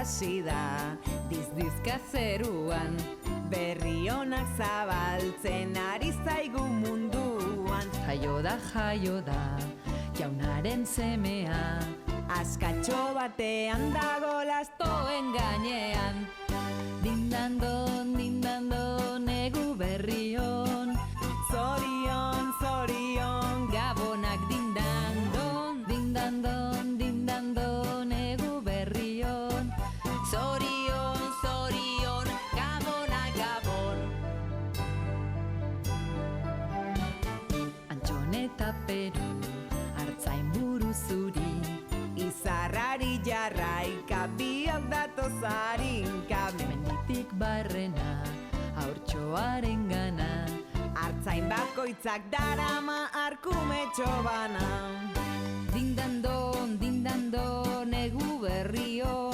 hasi da, dizdizka zeruan, berri onak zabaltzen ari zaigu munduan. Jaio da, jaunaren semea, Askatxo batean dago lastoen gainean. Dindandon, egu berrion, Zorion, zorion, gabonak dindandon, egu berrion, zorion, gabonak gabon. Antxon eta Peru, hartzain buru zuri, Izarrari jarraika, biok datoz harinka. menditik barrena, haurtxoaren gana, Artzain bakoitzak darama arkumetxo bana. dindandon, egu berrion,